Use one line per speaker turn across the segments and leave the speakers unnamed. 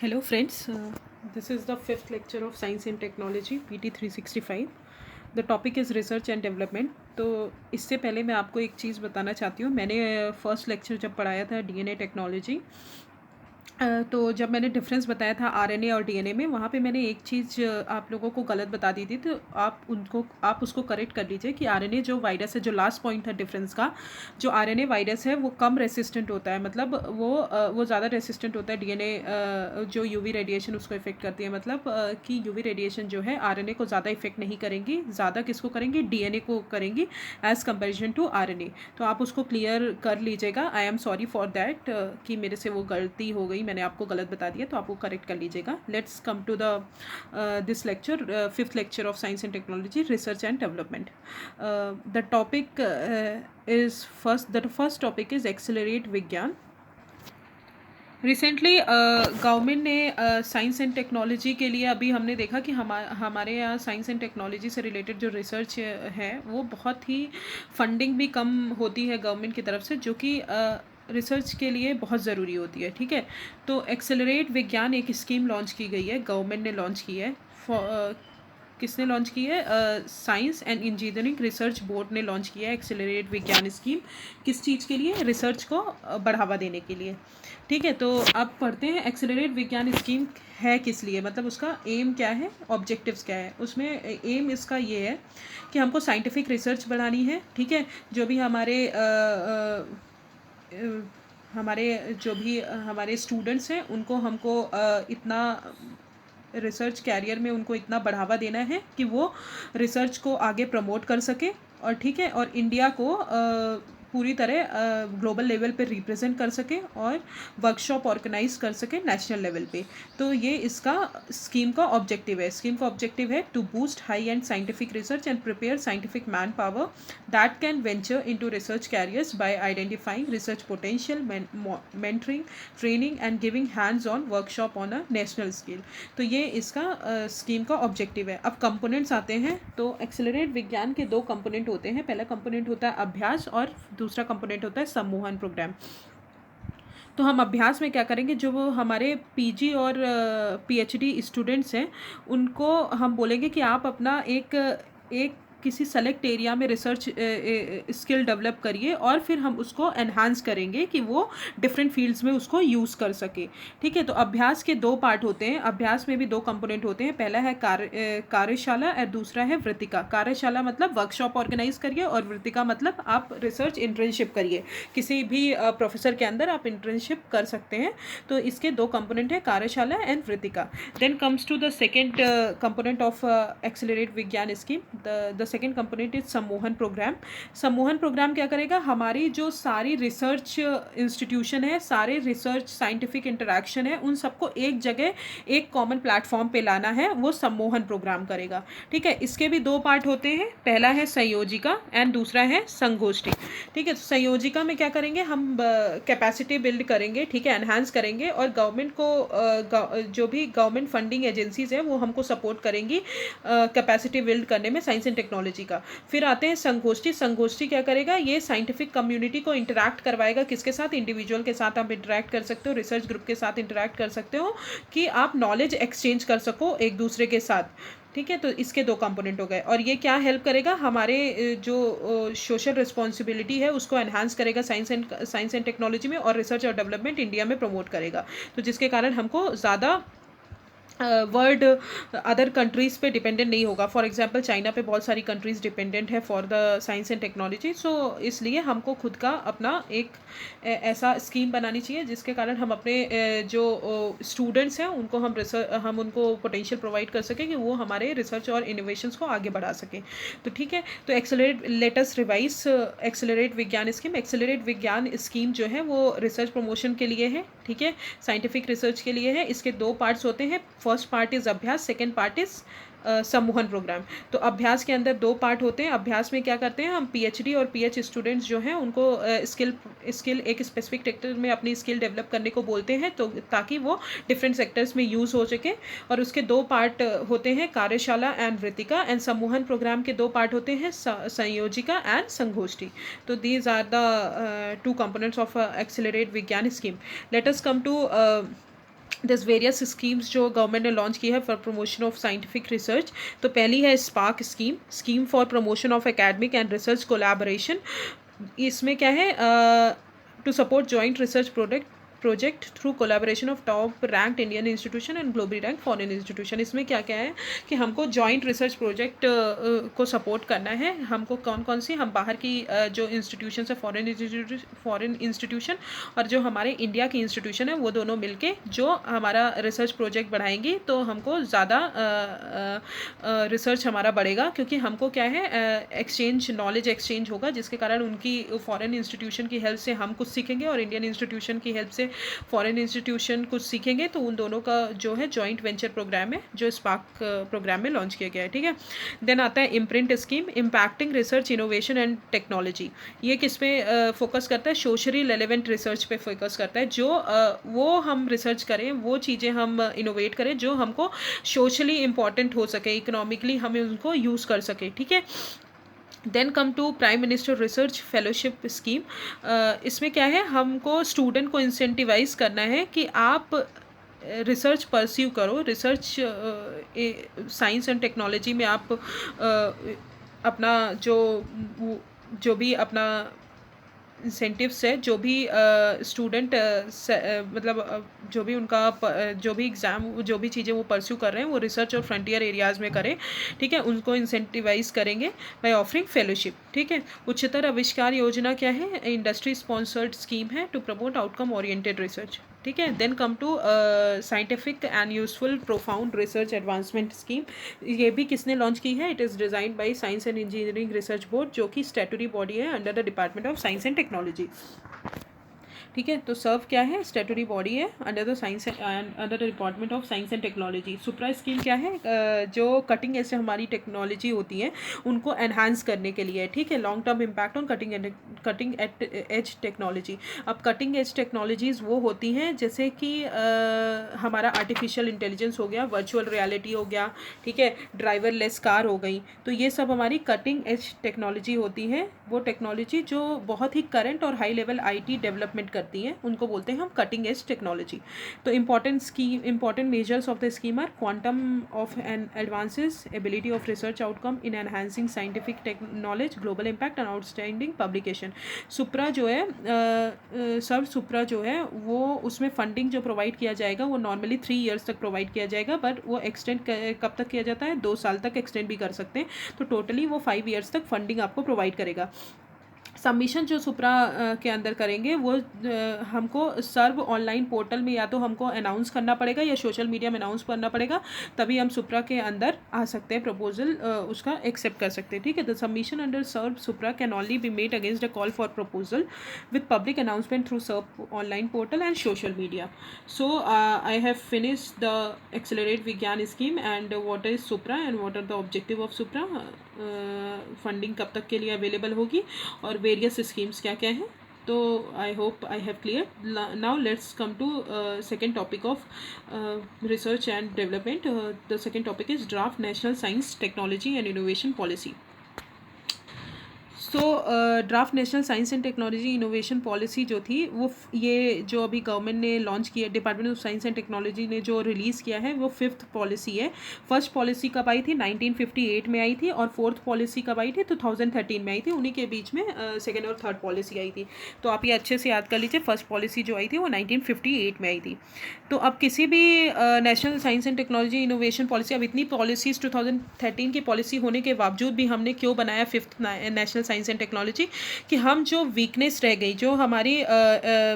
Hello friends, this is the fifth lecture of Science and Technology PT 365. The topic is research and development. तो इससे पहले मैं आपको एक चीज़ बताना चाहती हूँ. मैंने फर्स्ट लेक्चर जब पढ़ाया था डीएनए टेक्नोलॉजी, तो जब मैंने डिफरेंस बताया था आरएनए और डीएनए में, वहाँ पे मैंने एक चीज़ आप लोगों को गलत बता दी थी. तो आप उसको करेक्ट कर लीजिए कि आरएनए जो वायरस है, जो लास्ट पॉइंट था डिफरेंस का, जो आरएनए वायरस है वो कम रेसिस्टेंट होता है. मतलब वो ज़्यादा रेसिस्टेंट होता है डीएनए जो यूवी रेडिएशन उसको इफेक्ट करती है. मतलब कि यूवी रेडिएशन जो है आरएनए को ज़्यादा इफेक्ट नहीं करेंगी, ज़्यादा किसको करेंगी, डीएनए को करेंगी एज़ कंपेरिजन टू आरएनए. तो आप उसको क्लियर कर लीजिएगा. I am sorry for that कि मेरे से वो गलती हो गई, मैंने आपको गलत बता दिया, तो आप वो करेक्ट कर लीजिएगा. Let's come to the this lecture, fifth lecture of science and technology, research and development. The topic is the first topic is accelerate Vigyan. Recently government ने साइंस एंड टेक्नोलॉजी के लिए, अभी हमने देखा कि हमारे यहाँ साइंस एंड टेक्नोलॉजी से रिलेटेड जो रिसर्च है वो बहुत ही फंडिंग भी कम होती है गवर्नमेंट की तरफ से, जो कि रिसर्च के लिए बहुत ज़रूरी होती है. ठीक है, तो एक्सेलरेट विज्ञान एक स्कीम लॉन्च की गई है, गवर्नमेंट ने लॉन्च की है. किसने लॉन्च की है? Science and engineering research board ने लॉन्च किया है एक्सेलरेट विज्ञान स्कीम. किस चीज़ के लिए? रिसर्च को बढ़ावा देने के लिए. ठीक है, तो अब पढ़ते हैं एक्सेलरेट विज्ञान स्कीम है किस लिए, मतलब उसका एम क्या है, ऑब्जेक्टिव्स क्या है. उसमें एम इसका ये है कि हमको साइंटिफिक रिसर्च बढ़ानी है. ठीक है, जो भी हमारे स्टूडेंट्स हैं उनको हमको इतना रिसर्च कैरियर में उनको इतना बढ़ावा देना है कि वो रिसर्च को आगे प्रमोट कर सके. और ठीक है, और इंडिया को पूरी तरह ग्लोबल लेवल पे रिप्रेजेंट कर सके और वर्कशॉप ऑर्गेनाइज कर सके नेशनल लेवल पे. तो ये इसका स्कीम का ऑब्जेक्टिव है. स्कीम का ऑब्जेक्टिव है to boost high end scientific research and prepare scientific man power that can venture into research careers by identifying research potential, mentoring, training and giving hands on workshop on a national scale. तो ये इसका scheme का objective है. अब components आते हैं. तो accelerate विज्ञान के दो कंपोनेंट होते हैं. पहला कंपोनेंट होता है अभ्यास और दूसरा कंपोनेंट होता है सम्मोहन प्रोग्राम. तो हम अभ्यास में क्या करेंगे, जो वो हमारे पीजी और पीएचडी स्टूडेंट्स हैं उनको हम बोलेंगे कि आप अपना एक किसी सेलेक्ट एरिया में रिसर्च स्किल डेवलप करिए और फिर हम उसको एनहांस करेंगे कि वो डिफरेंट फील्ड्स में उसको यूज़ कर सके. ठीक है, तो अभ्यास के दो पार्ट होते हैं. अभ्यास में भी दो कंपोनेंट होते हैं. पहला है कार्यशाला और दूसरा है वृत्तिका. कार्यशाला मतलब वर्कशॉप ऑर्गेनाइज करिए और वृत्तिका मतलब आप रिसर्च इंटर्नशिप करिए. किसी भी प्रोफेसर के अंदर आप इंटर्नशिप कर सकते हैं. तो इसके दो कंपोनेंट है, Karyashala and Vritika. Then comes to the second component of Accelerate Vigyan scheme. The second component is Sammohan program. Sammohan program क्या करेगा, हमारी जो सारी रिसर्च इंस्टीट्यूशन है, सारे रिसर्च साइंटिफिक इंटरेक्शन है, उन सबको एक जगह एक कॉमन प्लेटफॉर्म पे लाना है, वो सम्मोहन प्रोग्राम करेगा. ठीक है, इसके भी दो पार्ट होते हैं. पहला है संयोजिका एंड दूसरा है संगोष्ठी. ठीक है, तो संयोजिका में क्या करेंगे, हम कैपेसिटी बिल्ड करेंगे. ठीक है, एनहांस करेंगे और गवर्नमेंट को जो भी गवर्नमेंट फंडिंग एजेंसीज हैं वो हमको सपोर्ट करेंगी कैपेसिटी बिल्ड करने में साइंस एंड टेक्नोलॉजी का. फिर आते हैं संगोष्ठी. संगोष्ठी क्या करेगा, ये साइंटिफिक कम्युनिटी को इंटरैक्ट करवाएगा. किसके साथ? इंडिविजुअल के साथ आप इंटरैक्ट कर सकते हो, रिसर्च ग्रुप के साथ इंटरैक्ट कर सकते हो कि आप नॉलेज एक्सचेंज कर सको एक दूसरे के साथ. ठीक है, तो इसके दो कंपोनेंट हो गए. और ये क्या हेल्प करेगा, हमारे जो सोशल रिस्पॉन्सिबिलिटी है उसको एनहांस करेगा साइंस एंड टेक्नोलॉजी में, और रिसर्च और डेवलपमेंट इंडिया में प्रमोट करेगा. तो जिसके कारण हमको ज़्यादा वर्ल्ड अदर कंट्रीज़ पे डिपेंडेंट नहीं होगा. फॉर एग्जांपल चाइना पे बहुत सारी कंट्रीज़ डिपेंडेंट है for the science and technology. So इसलिए हमको खुद का अपना एक ऐसा स्कीम बनानी चाहिए जिसके कारण हम अपने जो स्टूडेंट्स हैं हम उनको पोटेंशियल प्रोवाइड कर सकें कि वो हमारे रिसर्च और इनोवेशंस को आगे बढ़ा सकें. तो ठीक है, तो accelerate latest revise accelerate Vigyan scheme. Accelerate Vigyan scheme जो है वो रिसर्च प्रमोशन के लिए है. ठीक है, साइंटिफिक रिसर्च के लिए है. इसके दो पार्ट्स होते हैं. फर्स्ट पार्ट इज़ अभ्यास, सेकेंड पार्ट इज़ सम्मोहन प्रोग्राम. तो अभ्यास के अंदर दो पार्ट होते हैं. अभ्यास में क्या करते हैं, हम पीएचडी और पीएच स्टूडेंट्स जो हैं उनको स्किल एक स्पेसिफिक सेक्टर में अपनी स्किल डेवलप करने को बोलते हैं, तो ताकि वो डिफरेंट सेक्टर्स में यूज़ हो सके. और उसके दो पार्ट होते हैं, Karyashala and Vritika. And Sammohan program के दो पार्ट होते हैं, संयोजिका एंड संगोष्ठी. तो these are the two components of Accelerate Vigyan scheme. Let us come to this various schemes जो गवर्नमेंट ने लॉन्च की है for promotion of scientific research. तो पहली है SPARC scheme, scheme for promotion of academic and research collaboration. इसमें क्या है, to support joint research project through collaboration of top ranked Indian institution and globally rank foreign institution. इसमें क्या क्या है कि हमको जॉइंट रिसर्च प्रोजेक्ट को सपोर्ट करना है। हमको कौन कौन सी, हम बाहर की जो इंस्टीट्यूशन है, फॉरेन इंस्टीट्यूशन और जो हमारे इंडिया की इंस्टीट्यूशन है, वो दोनों मिलके जो हमारा रिसर्च प्रोजेक्ट बढ़ाएंगी तो हमको ज़्यादा रिसर्च हमारा बढ़ेगा, क्योंकि हमको क्या है, एक्सचेंज, नॉलेज एक्सचेंज होगा, जिसके कारण उनकी फॉरेन इंस्टीट्यूशन की हेल्प से हम कुछ सीखेंगे और इंडियन इंस्टीट्यूशन की हेल्प से फॉरेन इंस्टीट्यूशन कुछ सीखेंगे। तो उन दोनों का जो है जॉइंट वेंचर प्रोग्राम है, जो स्पार्क प्रोग्राम में लॉन्च किया गया है। ठीक है, देन आता है imprint scheme, impacting research innovation and technology. ये किस पे फोकस करता है, सोशली रेलेवेंट रिसर्च पे फोकस करता है। जो वो हम रिसर्च करें, वो चीज़ें हम इनोवेट करें जो हमको सोशली इम्पॉर्टेंट हो सके, इकोनॉमिकली हमें उनको यूज़ कर सके। ठीक है, then come to prime minister research fellowship scheme. इसमें क्या है, हमको स्टूडेंट को इंसेंटिवाइज करना है कि आप रिसर्च परस्यू करो, रिसर्च साइंस एंड टेक्नोलॉजी में आप अपना जो भी अपना इंसेंटिव्स है, जो भी स्टूडेंट मतलब जो भी उनका जो भी एग्ज़ाम, जो भी चीज़ें वो परस्यू कर रहे हैं, वो रिसर्च और फ्रंटियर एरियाज़ में करें। ठीक है, उनको इंसेंटिवाइज करेंगे बाय ऑफरिंग फेलोशिप। ठीक है, उच्चतर आविष्कार योजना क्या है, इंडस्ट्री स्पॉन्सर्ड स्कीम है to promote outcome oriented research. ठीक है, then come to scientific and useful profound research advancement scheme. ये भी किसने लॉन्च की है, it is designed by science and engineering research board, जो कि स्टैट्यूटरी बॉडी है under the department of science and technology. ठीक है, तो सर्व क्या है, स्टैट्यूटरी बॉडी है under the science and under the department of science and technology. Supra scheme क्या है, जो कटिंग एज हमारी टेक्नोलॉजी होती है उनको एनहांस करने के लिए। ठीक है, long term impact on cutting edge technology. अब कटिंग एज टेक्नोलॉजीज़ वो होती हैं जैसे कि हमारा आर्टिफिशियल इंटेलिजेंस हो गया, वर्चुअल रियलिटी हो गया, ठीक है, ड्राइवरलेस कार हो गई। तो ये सब हमारी कटिंग एज टेक्नोलॉजी होती है। वो टेक्नोलॉजी जो बहुत ही करंट और हाई लेवल IT डेवलपमेंट करती हैं, उनको बोलते हैं हम कटिंग एज टेक्नोलॉजी। तो important measures of the scheme are quantum of an advances, ability of research outcome in enhancing scientific knowledge, global impact and outstanding publication. SUPRA जो है, सर्व सुप्रा जो है, वो उसमें फंडिंग जो प्रोवाइड किया जाएगा वो नॉर्मली 3 ईयर्स तक प्रोवाइड किया जाएगा, बट वो एक्सटेंड कब तक किया जाता है, 2 साल तक एक्सटेंड भी कर सकते हैं। तो टोटली वो 5 ईयर्स तक फंडिंग आपको प्रोवाइड करेगा। सबमिशन जो सुप्रा के अंदर करेंगे वो हमको सर्व ऑनलाइन पोर्टल में या तो हमको अनाउंस करना पड़ेगा या सोशल मीडिया में अनाउंस करना पड़ेगा, तभी हम सुप्रा के अंदर आ सकते हैं, प्रपोजल उसका एक्सेप्ट कर सकते हैं। ठीक है, the submission under SERB SUPRA can only be made against a call for proposal with public announcement through SERB online portal and social media. So I have finished the Accelerate Vigyan scheme and what is SUPRA and what are the objective of SUPRA, funding कब तक के लिए available होगी और various schemes क्या क्या हैं। तो I hope I have clear. Now let's come to second topic of research and development. The second topic is draft national science technology and innovation policy. So draft national science and technology innovation policy जो थी, वो ये जो अभी government ने launch किया, department of science and technology ने जो रिलीज़ किया है, वो 5th पॉलिसी है। फर्स्ट पॉलिसी कब आई थी, 1958 में आई थी, और 4th पॉलिसी कब आई थी, 2013 में आई थी। उन्हीं के बीच में सेकेंड और थर्ड पॉलिसी आई थी। तो आप ये अच्छे से याद कर लीजिए, फर्स्ट पॉलिसी जो आई थी वो 1958 में आई थी। तो अब किसी भी national science and technology innovation policy, अब इतनी पॉलिसीज़ 2013 की पॉलिसी होने के बावजूद भी हमने क्यों बनाया 5th national science and technology, कि हम जो वीकनेस रह गई, जो हमारी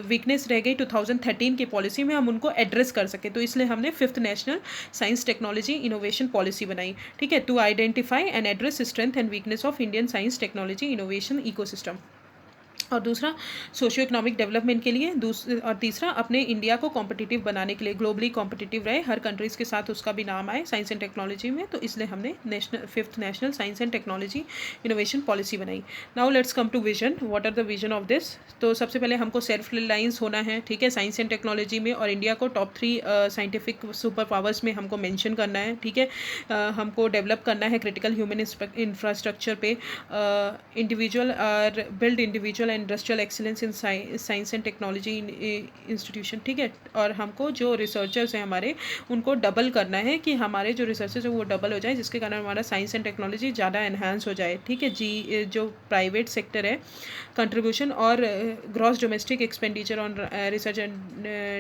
वीकनेस रह गई 2013 की पॉलिसी में, हम उनको एड्रेस कर सके। तो इसलिए हमने 5th national science technology innovation policy बनाई। ठीक है, to identify and address strength and weakness of Indian science technology innovation ecosystem. और दूसरा सोशियो इकोनॉमिक डेवलपमेंट के लिए, और तीसरा अपने इंडिया को कॉम्पिटिटिव बनाने के लिए, ग्लोबली कॉम्पिटिटिव रहे, हर कंट्रीज़ के साथ उसका भी नाम आए साइंस एंड टेक्नोलॉजी में। तो इसलिए हमने 5th national science and technology innovation policy बनाई। Now let's come to vision, what are the vision of this. तो सबसे पहले हमको सेल्फ रिलायंस होना है, ठीक है, साइंस एंड टेक्नोलॉजी में, और इंडिया को टॉप 3 साइंटिफिक सुपर पावर्स में हमको मेंशन करना है। ठीक है, हमको डेवलप करना है क्रिटिकल ह्यूमन इंफ्रास्ट्रक्चर पे, individual build individual industrial excellence in science and technology institution, ठीक है। और हमको जो रिसर्चर्स हैं हमारे उनको डबल करना है कि हमारे जो रिसर्चर्स हैं वो डबल हो जाए, जिसके कारण हमारा साइंस एंड टेक्नोलॉजी ज़्यादा एनहांस हो जाए, ठीक है जी। जो प्राइवेट सेक्टर है कंट्रीब्यूशन और gross domestic expenditure on research and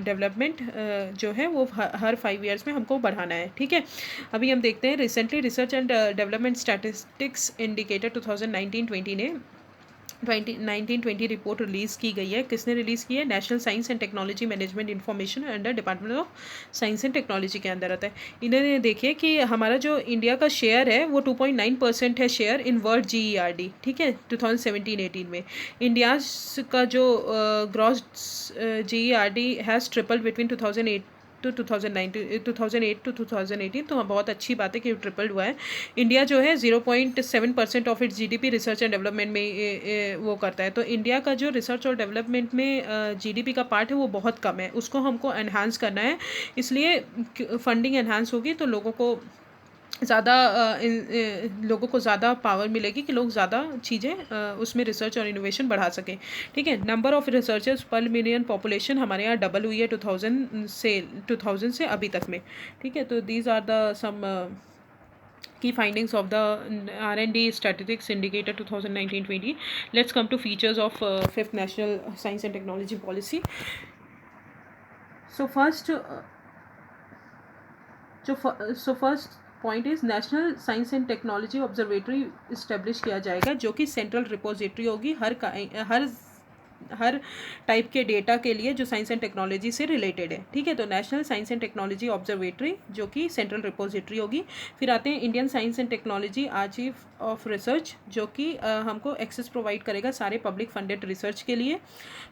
development जो है वो हर 5 ईयर्स में हमको बढ़ाना है, ठीक है। अभी हम देखते हैं recently research and development statistics indicator 2019-20 ने 1920 रिपोर्ट रिलीज़ की गई है। किसने रिलीज़ की है? National science and technology management information under department of science and technology के अंदर आता है। इन्होंने देखिए कि हमारा जो इंडिया का शेयर है वो 2.9% है शेयर इन वर्ल्ड GERD, ठीक है, 2017-18 में। इंडिया का जो gross GERD has triple between 2008 to 2018, तो बहुत अच्छी बात है कि ट्रिपल्ड हुआ है। इंडिया जो है 0.7% of its GDP research and development में वो करता है। तो इंडिया का जो रिसर्च और डेवलपमेंट में GDP का पार्ट है वो बहुत कम है, उसको हमको एनहांस करना है। इसलिए फंडिंग एनहांस होगी तो लोगों को ज़्यादा पावर मिलेगी कि लोग ज़्यादा चीज़ें उसमें रिसर्च और इनोवेशन बढ़ा सकें, ठीक है। नंबर ऑफ़ रिसर्चर्स पर मिलियन पॉपुलेशन हमारे यहाँ डबल हुई है 2000 से अभी तक में, ठीक है। तो these are the some key findings of the R&D statistics indicator 2019-20. Let's come to features of 5th National Science and Technology Policy. So first point is national science and technology observatory establish किया जाएगा, जो कि central repository होगी हर type के data के लिए जो science and technology से रिलेटेड है, ठीक है। तो national science and technology observatory जो कि सेंट्रल रिपोजिटरी होगी। फिर आते हैं Indian science and technology archive of research, जो कि हमको एक्सेस प्रोवाइड करेगा सारे पब्लिक फंडेड रिसर्च के लिए।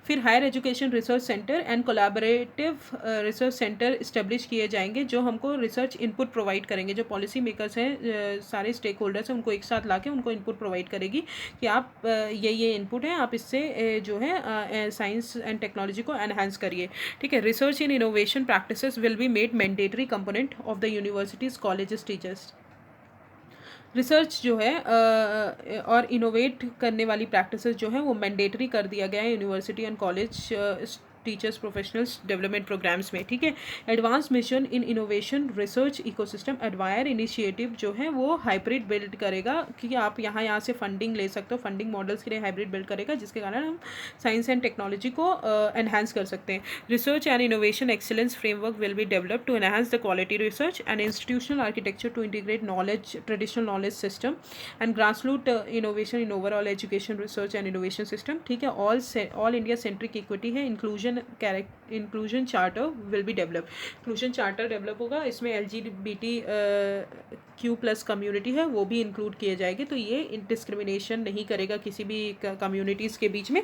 फिर higher education research center and collaborative research center establish किए जाएंगे, जो हमको रिसर्च इनपुट प्रोवाइड करेंगे। जो पॉलिसी मेकर्स हैं, सारे स्टेक होल्डर्स हैं, उनको एक साथ ला के उनको इनपुट प्रोवाइड करेगी कि आप ये इनपुट है, आप इससे जो है साइंस एंड टेक्नोलॉजी को एनहांस करिए, ठीक है। Research in innovation practices will be made mandatory component of the universities colleges teachers. Research जो है और इनोवेट करने वाली प्रैक्टिसेस जो है वो मैंडेटरी कर दिया गया है university and college teachers professionals development programs में, ठीक है। Advance mission in innovation research ecosystem ADVAIR initiative जो है वो हाइब्रिड बिल्ड करेगा कि आप यहाँ से फंडिंग ले सकते हो, फंडिंग मॉडल्स के लिए हाइब्रिड बिल्ड करेगा, जिसके कारण हम साइंस एंड टेक्नोलॉजी को एनहांस कर सकते हैं। Research and innovation excellence framework will be develop to enhance the quality research and institutional architecture to integrate knowledge traditional knowledge system and grassroot innovation in overall education research and innovation system, ठीक है। All India centric equity है। Inclusion charter will be develop. Inclusion charter develop होगा, इसमें LGBTQ+ community है वो भी include किए जाएंगे। तो ये डिस्क्रिमिनेशन नहीं करेगा किसी भी कम्युनिटीज़ के बीच में,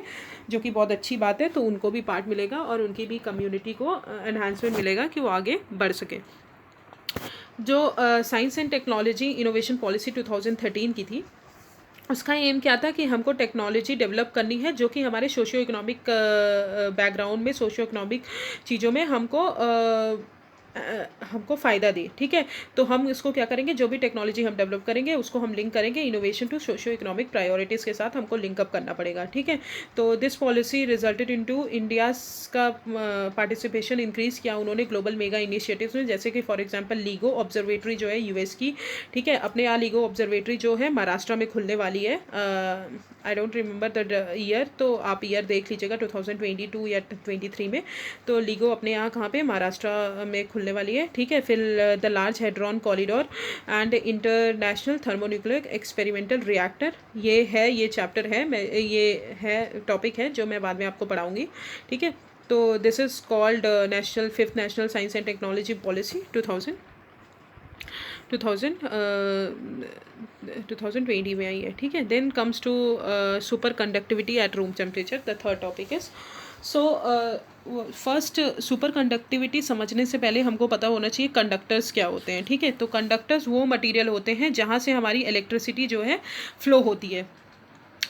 जो कि बहुत अच्छी बात है। तो उनको भी पार्ट मिलेगा और उनकी भी कम्युनिटी को एनहांसमेंट मिलेगा कि वो आगे बढ़ सके। जो science and technology innovation policy 2013 की थी, उसका एम क्या था कि हमको टेक्नोलॉजी डेवलप करनी है जो कि हमारे सोशियो इकोनॉमिक बैकग्राउंड में, सोशियो इकोनॉमिक चीज़ों में हमको फ़ायदा दे, ठीक है। तो हम इसको क्या करेंगे, जो भी टेक्नोलॉजी हम डेवलप करेंगे उसको हम लिंक करेंगे innovation to socio economic priorities के साथ, हमको लिंकअप करना पड़ेगा, ठीक है। तो this policy resulted into India's का पार्टिसिपेशन इंक्रीज़ किया उन्होंने ग्लोबल मेगा इनिशिएटिव्स में, जैसे कि फॉर एग्जांपल लीगो ऑब्जर्वेटरी जो है US की, ठीक है। अपने यहाँ लीगो ऑब्जर्वेटरी जो है महाराष्ट्र में खुलने वाली है। I don't remember the year, तो आप ईयर देख लीजिएगा 2022 या 23 में। तो लीगो अपने यहाँ कहाँ पे, महाराष्ट्र में खुलने वाली है, ठीक है। फिर the large hadron corridor and international thermonuclear experimental reactor, ये चैप्टर है, ये है टॉपिक है जो मैं बाद में आपको पढ़ाऊँगी, ठीक है। तो this is called national 5th national science and technology policy 2020 में आई है, ठीक है। Then comes to superconductivity at room temperature, the third topic is. So first, superconductivity समझने से पहले हमको पता होना चाहिए कंडक्टर्स क्या होते हैं, ठीक है। तो कंडक्टर्स वो मटेरियल होते हैं जहाँ से हमारी इलेक्ट्रिसिटी जो है फ्लो होती है,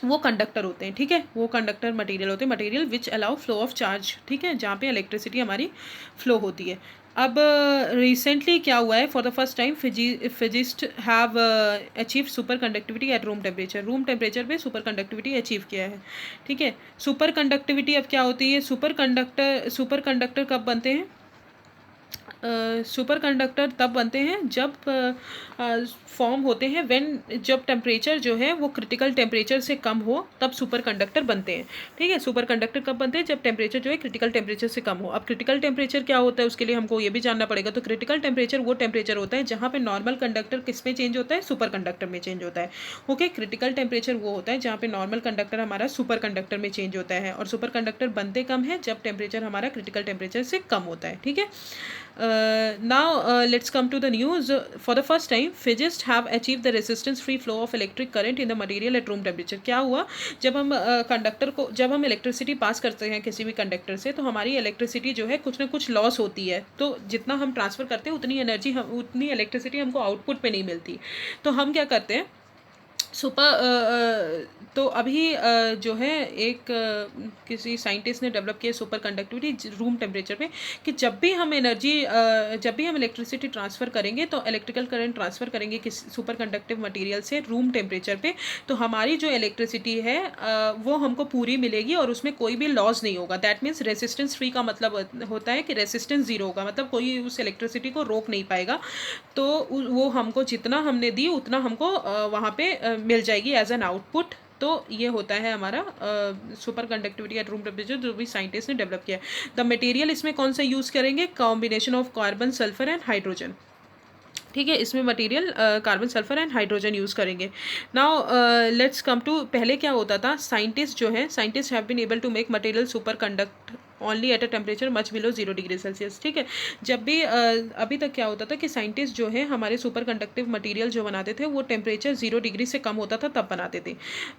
वो कंडक्टर होते हैं, ठीक है। वो कंडक्टर मटेरियल होते हैं, material which allow flow of charge, ठीक है, जहाँ पे इलेक्ट्रिसिटी हमारी फ्लो होती है। अब रिसेंटली क्या हुआ है, for the first time physicist have achieve super conductivity at room temperature पे सुपर कंडक्टिविटी अचीव किया है। ठीक है, सुपर कंडक्टिविटी अब क्या होती है, सुपर कंडक्टर कब बनते हैं, सुपर कंडक्टर तब बनते हैं जब फॉर्म होते हैं व्हेन, जब टेम्परेचर जो है वो क्रिटिकल टेम्परेचर से कम हो, तब सुपर कंडक्टर बनते हैं। ठीक है, सुपर कंडक्टर कब बनते हैं, जब टेम्परेचर जो है क्रिटिकल टेम्परेचर से कम हो। अब क्रिटिकल टेम्परेचर क्या होता है, उसके लिए हमको ये भी जानना पड़ेगा। तो क्रिटिकल टेम्परेचर वो टेम्परेचर होता है जहाँ पे नॉर्मल कंडक्टर किस में चेंज होता है, सुपर कंडक्टर में चेंज होता है। ओके, क्रिटिकल टेम्परेचर वो होता है जहाँ पे नॉर्मल कंडक्टर हमारा सुपर कंडक्टर में चेंज होता है, और सुपर कंडक्टर बनते कम है जब टेम्परेचर हमारा क्रिटिकल टेम्परेचर से कम होता है। ठीक है, now let's come to the news. For the first time physicists have achieved the resistance free flow of electric current in the material at room temperature. क्या हुआ, जब हम कंडक्टर को, जब हम इलेक्ट्रिसिटी पास करते हैं किसी भी कंडक्टर से, तो हमारी इलेक्ट्रिसिटी जो है कुछ ना कुछ लॉस होती है। तो जितना हम ट्रांसफ़र करते हैं उतनी इलेक्ट्रिसिटी हमको आउटपुट पे नहीं मिलती। तो हम क्या करते हैं, तो अभी जो है एक किसी साइंटिस्ट ने डेवलप किया सुपर कंडक्टिविटी रूम टेम्परेचर पे, कि जब भी हम इलेक्ट्रिसिटी ट्रांसफ़र करेंगे, तो इलेक्ट्रिकल करंट ट्रांसफ़र करेंगे किसी सुपर कंडक्टिव मटेरियल से रूम टेम्परेचर पे, तो हमारी जो इलेक्ट्रिसिटी है वो हमको पूरी मिलेगी और उसमें कोई भी लॉस नहीं होगा। दैट मीन्स रेसिस्टेंस फ्री का मतलब होता है कि रेसिस्टेंस ज़ीरो होगा, मतलब कोई उस इलेक्ट्रिसिटी को रोक नहीं पाएगा। तो वो हमको जितना हमने दी उतना हमको वहाँ पे मिल जाएगी एज एन आउटपुट। तो ये होता है हमारा super conductivity at room temperature, जो भी साइंटिस्ट ने डेवलप किया है। द मटेरियल इसमें कौन सा यूज़ करेंगे, combination of carbon sulphur and hydrogen. ठीक है, इसमें material carbon sulphur and hydrogen use करेंगे। नाउ लेट्स कम टू, पहले क्या होता था, scientist have been able to make material superconduct only at a temperature much below 0 degree Celsius. ठीक है, जब भी अभी तक क्या होता था कि साइंटिस्ट जो है हमारे सुपर कंडक्टिव मटेरियल जो बनाते थे वो टेम्परेचर 0 डिग्री से कम होता था तब बनाते थे।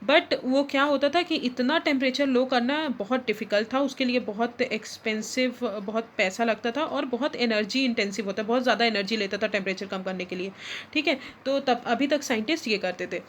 बट वो क्या होता था कि इतना टेम्परेचर लो करना बहुत डिफ़िकल्ट था, उसके लिए बहुत एक्सपेंसिव, बहुत पैसा लगता था और बहुत एनर्जी इंटेंसिव होता है, बहुत ज़्यादा एनर्जी लेता था टेम्परेचर कम करने के लिए। ठीक है, तो तब अभी तक साइंटिस्ट ये करते थे।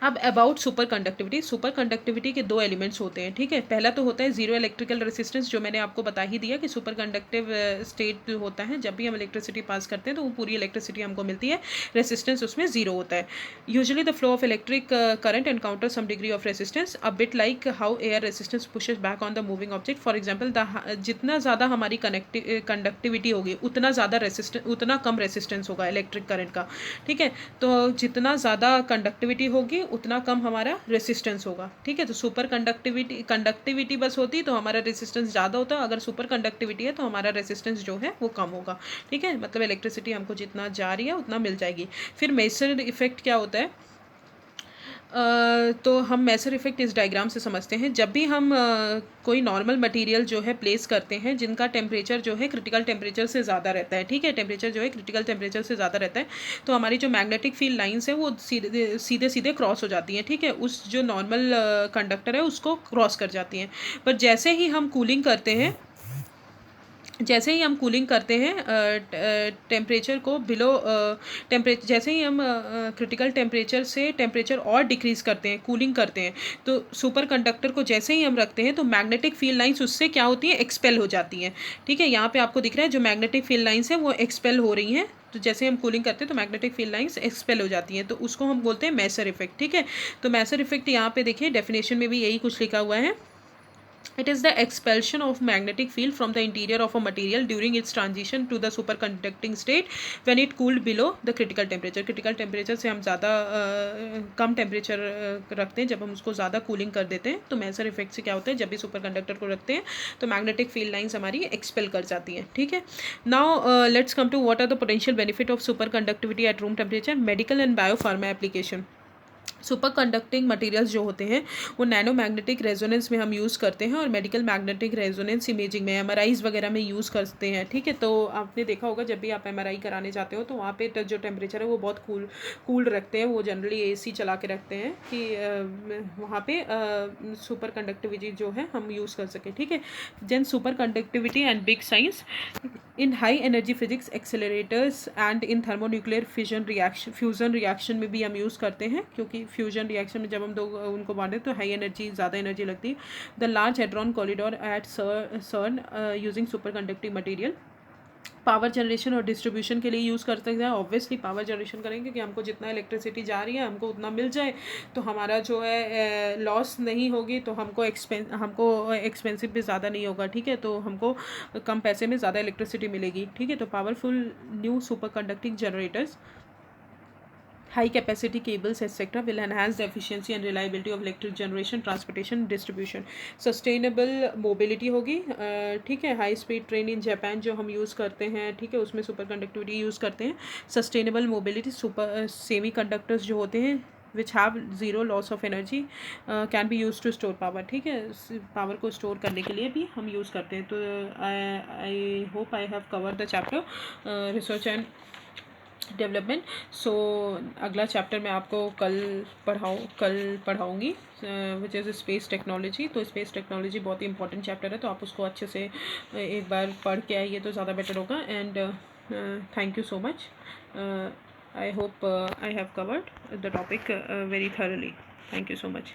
अब अबाउट सुपर कंडक्टिविटी के दो एलिमेंट्स होते हैं। ठीक है, पहला तो होता है जीरो इलेक्ट्रिकल रेसिस्टेंस, जो मैंने आपको बता ही दिया कि सुपर कंडक्टिव स्टेट जो होता है, जब भी हम इलेक्ट्रिसिटी पास करते हैं तो वो पूरी इलेक्ट्रिसिटी हमको मिलती है, रेसिस्टेंस उसमें जीरो होता है। Usually the flow of electric current encounter some degree of resistance, a bit like how air resistance pushes back on the moving object. For example, जितना ज़्यादा हमारी कंडक्टिविटी होगी उतना कम रेसिस्टेंस होगा इलेक्ट्रिक करंट का। ठीक है, तो जितना ज़्यादा कंडक्टिविटी होगी उतना कम हमारा रेसिस्टेंस होगा। ठीक है, तो सुपर कंडक्टिविटी बस होती तो हमारा रेसिस्टेंस ज़्यादा होता, अगर सुपर कंडक्टिविटी है तो हमारा रेसिस्टेंस जो है वो कम होगा। ठीक है, मतलब इलेक्ट्रिसिटी हमको जितना जा रही है उतना मिल जाएगी। फिर मेसर इफेक्ट क्या होता है, तो हम मेसर इफेक्ट इस डायग्राम से समझते हैं। जब भी हम कोई नॉर्मल मटेरियल जो है प्लेस करते हैं जिनका टेम्परेचर जो है क्रिटिकल टेम्परेचर से ज़्यादा रहता है, ठीक है, टेम्परेचर जो है क्रिटिकल टेम्परेचर से ज़्यादा रहता है, तो हमारी जो मैग्नेटिक फील्ड लाइंस है वो सीधे सीधे क्रॉस हो जाती हैं। ठीक है, उस जो नॉर्मल कंडक्टर है उसको क्रॉस कर जाती हैं। पर जैसे ही हम कूलिंग करते हैं टेम्परेचर को बिलो टेम्परेचर, जैसे ही हम क्रिटिकल टेम्परेचर से टेम्परेचर और डिक्रीज़ करते हैं, कूलिंग करते हैं, तो सुपर कंडक्टर को जैसे ही हम रखते हैं तो मैग्नेटिक फील्ड लाइंस उससे क्या होती है, एक्सपेल हो जाती हैं। ठीक है, यहाँ पे आपको दिख रहा है जो मैग्नेटिक फील्ड लाइंस है वो एक्सपेल हो रही हैं। तो जैसे हम कूलिंग करते हैं तो मैग्नेटिक फील्ड लाइंस एक्सपेल हो जाती हैं, तो उसको हम बोलते हैं मेसर इफेक्ट। ठीक है, तो मेसर इफेक्ट यहाँ पे देखिए डेफिनेशन में भी यही कुछ लिखा हुआ है। It is the expulsion of magnetic field from the interior of a material during its transition to the superconducting state when it cooled below the critical temperature. Critical temperature से हम ज़्यादा कम टेम्परेचर रखते हैं, जब हम उसको ज़्यादा कूलिंग कर देते हैं तो मेसर इफेक्ट से क्या होता है, जब भी सुपर कंडक्टर को रखते हैं तो मैग्नेटिक फील्ड लाइंस हमारी एक्सपेल कर जाती हैं। ठीक है, now let's come to what are the potential benefit of superconductivity at room temperature. Medical and biopharma application. Superconducting materials जो होते हैं वो नैनो मैग्नेटिक रेजोनेंस में हम यूज़ करते हैं और मेडिकल मैग्नेटिक रेजोनेंस इमेजिंग में, एमआरआईज़ वगैरह में यूज़ करते हैं। ठीक है, तो आपने देखा होगा जब भी आप एमआरआई कराने जाते हो तो वहाँ पे जो टेम्परेचर है वो बहुत कूल रखते हैं, वो जनरली एसी चला के रखते हैं कि वहाँ पे सुपर कंडक्टिविटी जो है हम यूज़ कर सकें। ठीक है, then superconductivity and big science in high energy physics accelerators and in thermonuclear fusion reaction में भी हम यूज़ करते हैं, क्योंकि फ्यूजन रिएक्शन में जब हम दो उनको बांधे तो हाई एनर्जी, ज़्यादा एनर्जी लगती है। The large hadron corridor at CERN using super conductive material. Power generation और डिस्ट्रीब्यूशन के लिए यूज़ कर सकते हैं। ऑब्वियसली पावर जनरेशन करेंगे कि हमको जितना इलेक्ट्रिसिटी जा रही है हमको उतना मिल जाए, तो हमारा जो है लॉस नहीं होगी, तो हमको एक्सपेंसिव भी ज़्यादा नहीं होगा, ठीक है, तो हमको कम पैसे में ज़्यादा इलेक्ट्रिसिटी मिलेगी, ठीक है। तो powerful new super conducting generators, high capacity cables etc will enhance the efficiency and reliability of electric generation, transportation, distribution. Sustainable mobility होगी, ठीक है। High speed train in Japan जो हम यूज़ करते हैं, ठीक है, उसमें सुपर कंडक्टिविटी यूज़ करते हैं। Sustainable mobility, super semiconductors जो होते हैं which have zero loss of energy can be use to store power, ठीक है, पावर को स्टोर करने के लिए भी हम यूज़ करते हैं। तो I hope I have cover the chapter research and development. So अगला चैप्टर मैं आपको कल पढ़ाऊँगी विच इज़ स्पेस टेक्नोलॉजी। तो स्पेस टेक्नोलॉजी बहुत ही इंपॉर्टेंट चैप्टर है, तो आप उसको अच्छे से एक बार पढ़ के आइए तो ज़्यादा बेटर होगा। And thank you so much. I hope I have covered the topic very thoroughly. Thank you so much.